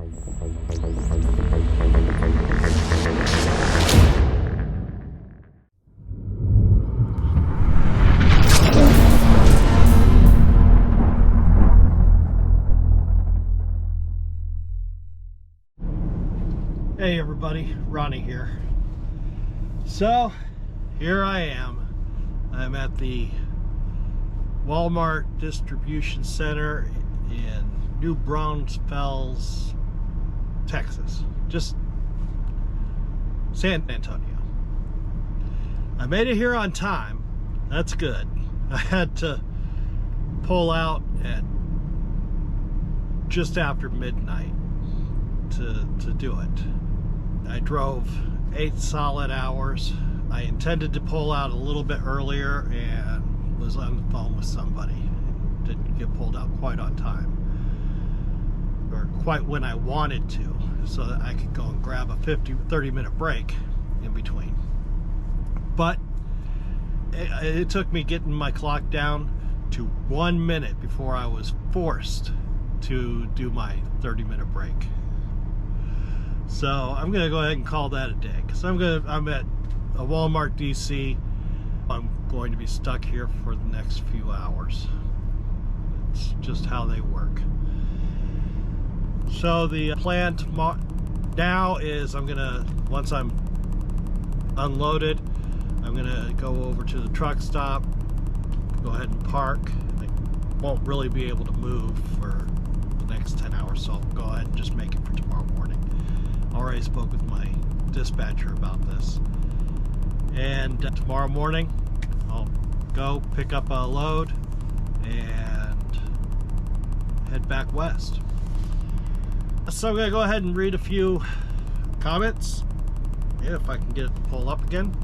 Hey everybody, Ronnie here. So, here I am. I'm at the Walmart distribution center in New Braunfels, Texas. Just San Antonio. I made it here on time. That's good. I had to pull out at just after midnight to do it. I drove 8 solid hours. I intended to pull out a little bit earlier and was on the phone with somebody. Didn't get pulled out quite on time, or quite when I wanted to, so that I could go and grab a 30 minute break in between. But it took me getting my clock down to 1 minute before I was forced to do my 30-minute break. So I'm gonna go ahead and call that a day, because I'm at a Walmart DC. I'm going to be stuck here for the next few hours. It's just how they work. So the plan now is once I'm unloaded, I'm gonna go over to the truck stop, go ahead and park. I won't really be able to move for the next 10 hours, so I'll go ahead and just make it for tomorrow morning. Already spoke with my dispatcher about this. And tomorrow morning, I'll go pick up a load and head back west. So I'm gonna go ahead and read a few comments. Yeah, if I can get it to pull up again.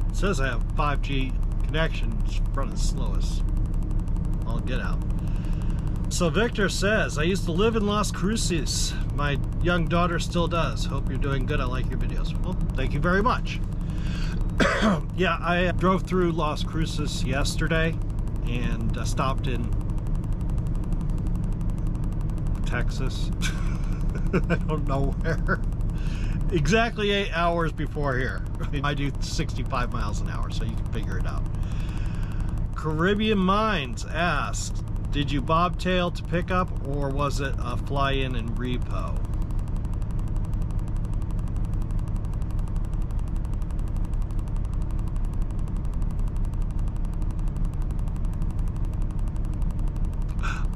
It says I have 5G connection, it's running slowest. I'll get out. So Victor says, I used to live in Las Cruces. My young daughter still does. Hope you're doing good. I like your videos. Well, thank you very much. Yeah, I drove through Las Cruces yesterday and stopped in Texas. I don't know where. Exactly 8 hours before here. I do 65 miles an hour, so you can figure it out. Caribbean Minds asks, did you bobtail to pick up, or was it a fly-in and repo?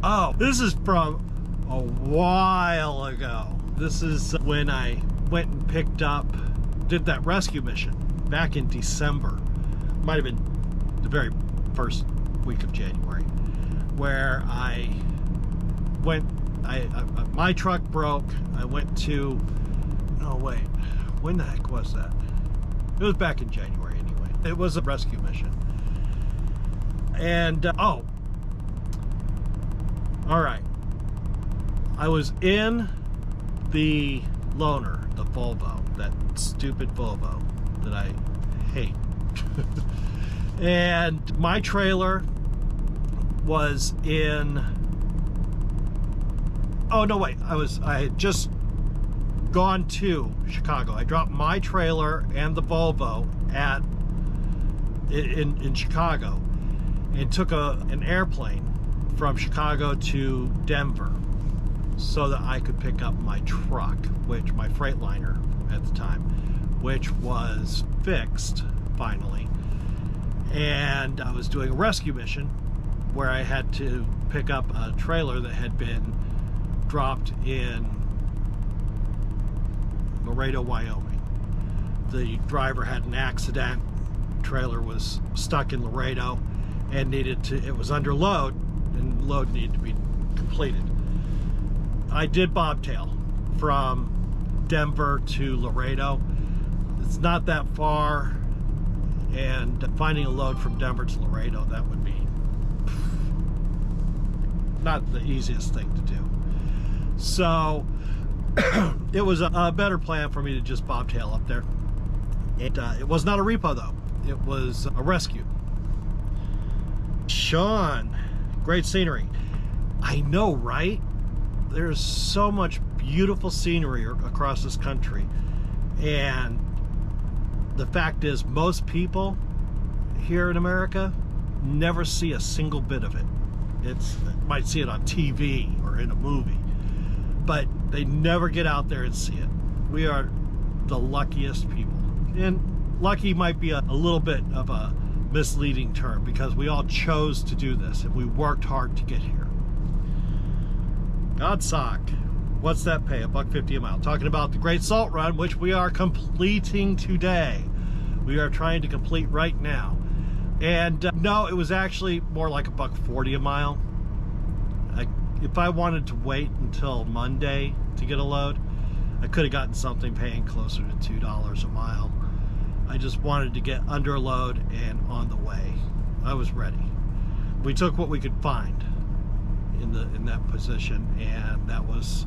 Oh, this is from a while ago. This is when I went and picked up, did that rescue mission back in December. Might have been the very first week of January, where I went, my truck broke. I went to, oh wait, when the heck was that? It was back in January anyway. It was a rescue mission. And, oh, all right. I was in the loaner, the Volvo, that stupid Volvo that I hate. And my trailer was in, oh no wait, I had just gone to Chicago. I dropped my trailer and the Volvo in Chicago, and took an airplane from Chicago to Denver so that I could pick up my truck, which my Freightliner at the time, which was fixed finally. And I was doing a rescue mission where I had to pick up a trailer that had been dropped in Laredo, Wyoming. The driver had an accident. Trailer was stuck in Laredo and it was under load, and load needed to be completed. I did bobtail from Denver to Laredo. It's not that far, and finding a load from Denver to Laredo, that would be not the easiest thing to do. So it was a better plan for me to just bobtail up there. It was not a repo though. It was a rescue. Sean, great scenery. I know, right? There's so much beautiful scenery across this country. And the fact is, most people here in America never see a single bit of it. Might see it on TV or in a movie, but they never get out there and see it. We are the luckiest people. And lucky might be a little bit of a misleading term, because we all chose to do this and we worked hard to get here. Godsock, what's that pay? $1.50 a mile. Talking about the Great Salt Run, which we are completing today. We are trying to complete right now. And no, it was actually more like $1.40 a mile. If I wanted to wait until Monday to get a load, I could have gotten something paying closer to $2 a mile. I just wanted to get under a load and on the way. I was ready. We took what we could find in that position, and that was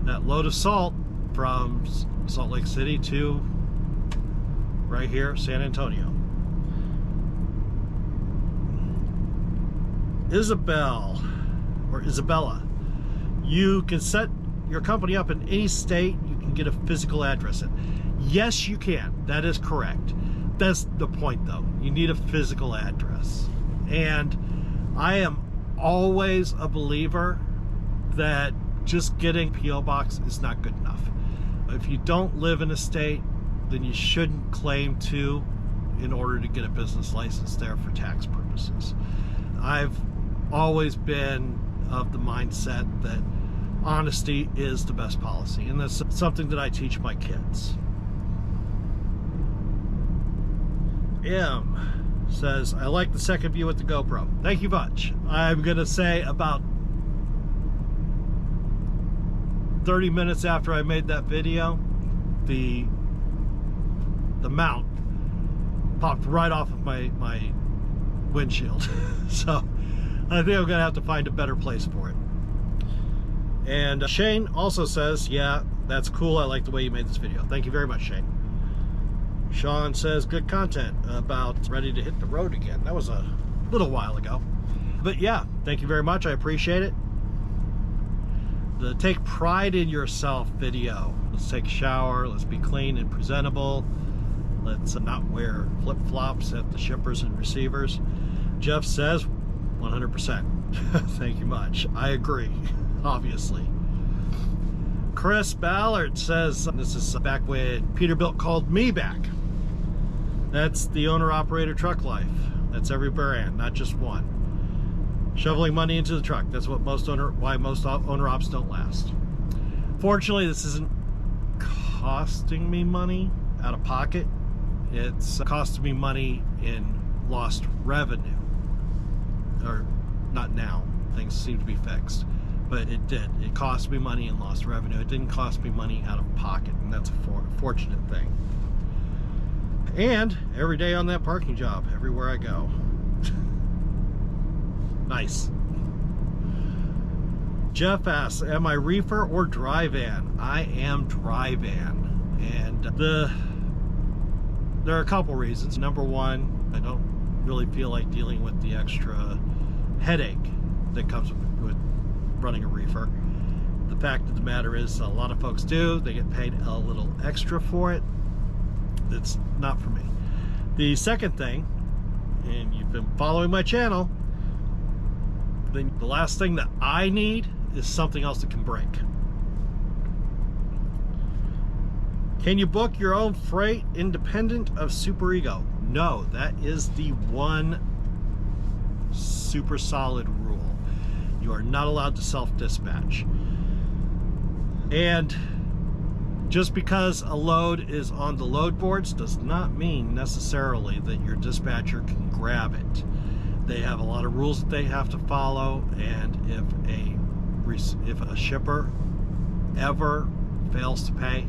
that load of salt from Salt Lake City to right here, San Antonio. Isabella, you can set your company up in any state. You can get a physical address in. Yes, you can. That is correct. That's the point, though. You need a physical address. And I am always a believer that just getting P.O. Box is not good enough. If you don't live in a state, then you shouldn't claim to in order to get a business license there for tax purposes. I've always been of the mindset that honesty is the best policy, and that's something that I teach my kids. M says, I like the second view with the GoPro. Thank you much. I'm gonna say about 30 minutes after I made that video, the mount popped right off of my windshield. So I think I'm gonna have to find a better place for it. And Shane also says, yeah, that's cool. I like the way you made this video. Thank you very much, Shane. Sean says, good content about ready to hit the road again. That was a little while ago. But yeah, thank you very much. I appreciate it. The take pride in yourself video. Let's take a shower. Let's be clean and presentable. Let's not wear flip-flops at the shippers and receivers. Jeff says, 100%. Thank you much. I agree, obviously. Chris Ballard says, this is back when Peterbilt called me back. That's the owner-operator truck life. That's every brand, not just one. Shoveling money into the truck. That's what why most owner-ops don't last. Fortunately, this isn't costing me money out of pocket. It's costing me money in lost revenue. Or not now. Things seem to be fixed. But it did. It cost me money in lost revenue. It didn't cost me money out of pocket, and that's a fortunate thing. And every day on that parking job, everywhere I go. Nice. Jeff asks, am I reefer or dry van? I am dry van. And there are a couple reasons. Number one, I don't really feel like dealing with the extra headache that comes with running a reefer. The fact of the matter is, a lot of folks do. They get paid a little extra for it. It's not for me. The second thing, and you've been following my channel, then the last thing that I need is something else that can break. Can you book your own freight independent of Super Ego? No, that is the one super solid rule. You are not allowed to self-dispatch. And just because a load is on the load boards does not mean necessarily that your dispatcher can grab it. They have a lot of rules that they have to follow, and if a shipper ever fails to pay,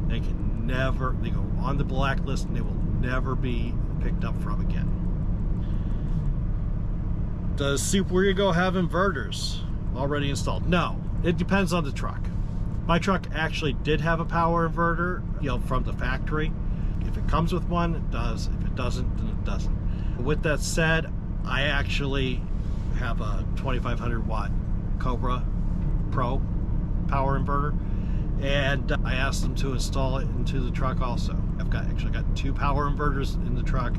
they go on the blacklist and they will never be picked up from again. Does Super Ego have inverters already installed? No, it depends on the truck. My truck actually did have a power inverter, from the factory. If it comes with one, it does. If it doesn't, then it doesn't. With that said, I actually have a 2500 watt Cobra Pro power inverter, and I asked them to install it into the truck also. I've actually got 2 power inverters in the truck.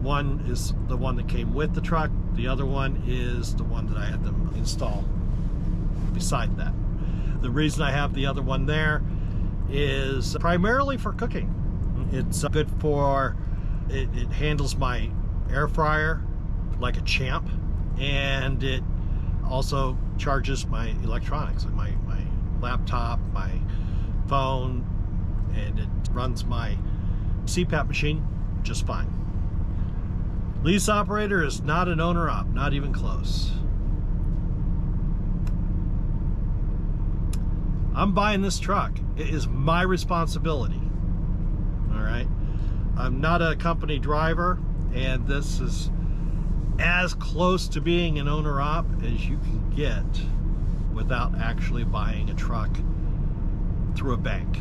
One is the one that came with the truck. The other one is the one that I had them install beside that. The reason I have the other one there is primarily for cooking. It's good for, it handles my air fryer like a champ, and it also charges my electronics, like my laptop, my phone, and it runs my CPAP machine just fine. Lease operator is not an owner-op, not even close. I'm buying this truck. It is my responsibility. All right. I'm not a company driver, and this is as close to being an owner-op as you can get without actually buying a truck through a bank.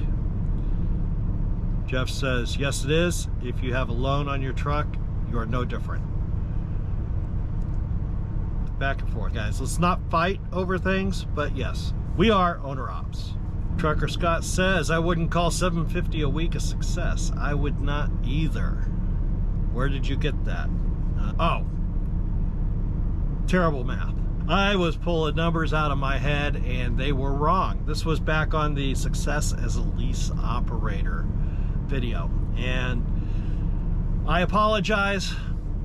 Jeff says, yes, it is. If you have a loan on your truck, you are no different. Back and forth, guys. Let's not fight over things, but yes, we are owner-ops. Trucker Scott says, I wouldn't call $750 a week a success. I would not either. Where did you get that? Oh, terrible math. I was pulling numbers out of my head and they were wrong. This was back on the success as a lease operator video, and I apologize.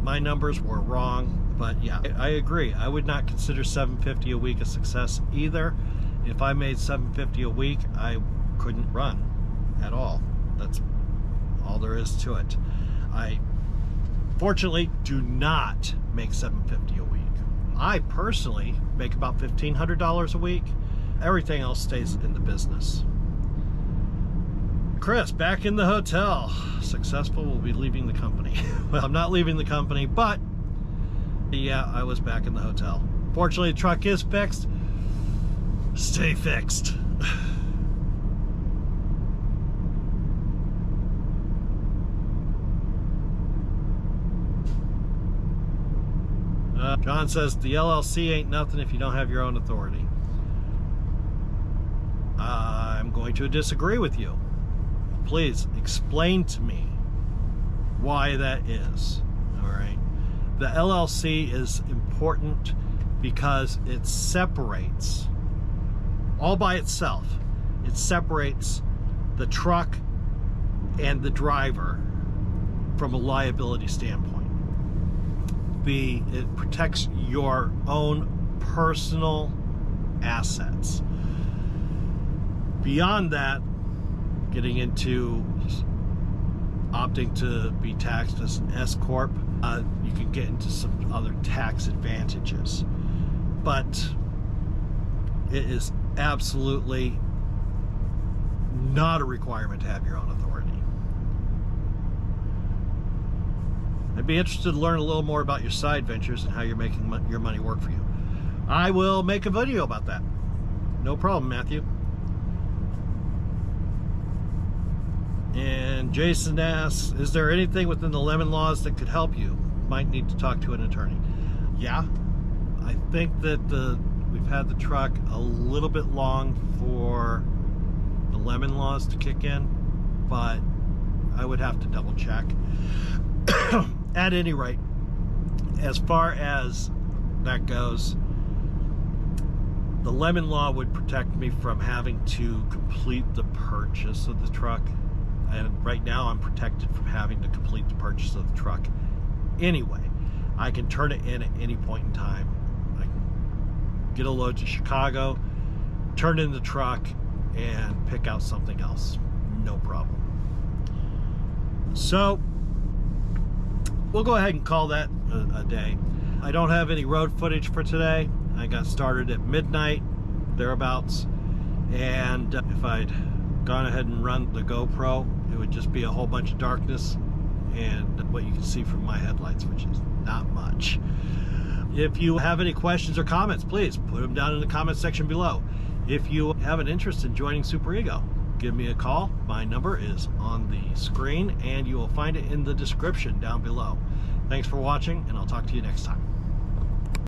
My numbers were wrong, but yeah, I agree. I would not consider $750 a week a success either. If I made $750 a week, I couldn't run at all. That's all there is to it. I fortunately do not make $750 a week. I personally make about $1,500 a week. Everything else stays in the business. Chris, back in the hotel. Successful will be leaving the company. Well, I'm not leaving the company, but yeah, I was back in the hotel. Fortunately, the truck is fixed. Stay fixed. John says the LLC ain't nothing if you don't have your own authority. I'm going to disagree with you. Please explain to me why that is. All right. The LLC is important because it separates, all by itself, it separates the truck and the driver from a liability standpoint. It protects your own personal assets. Beyond that, getting into opting to be taxed as an S Corp, you can get into some other tax advantages. But it is absolutely not a requirement to have your own authority. I'd be interested to learn a little more about your side ventures and how you're making your money work for you. I will make a video about that. No problem, Matthew. And Jason asks, is there anything within the lemon laws that could help you? Might need to talk to an attorney. Yeah, I think that we've had the truck a little bit long for the lemon laws to kick in, but I would have to double check. At any rate, as far as that goes, the lemon law would protect me from having to complete the purchase of the truck. And right now I'm protected from having to complete the purchase of the truck anyway. I can turn it in at any point in time. I can get a load to Chicago, turn in the truck, and pick out something else. No problem. So we'll go ahead and call that a day. I don't have any road footage for today. I got started at midnight, thereabouts, and if I'd gone ahead and run the GoPro, it would just be a whole bunch of darkness and what you can see from my headlights, which is not much. If you have any questions or comments, please put them down in the comment section below. If you have an interest in joining Super Ego, give me a call. My number is on the screen and you will find it in the description down below. Thanks for watching, and I'll talk to you next time.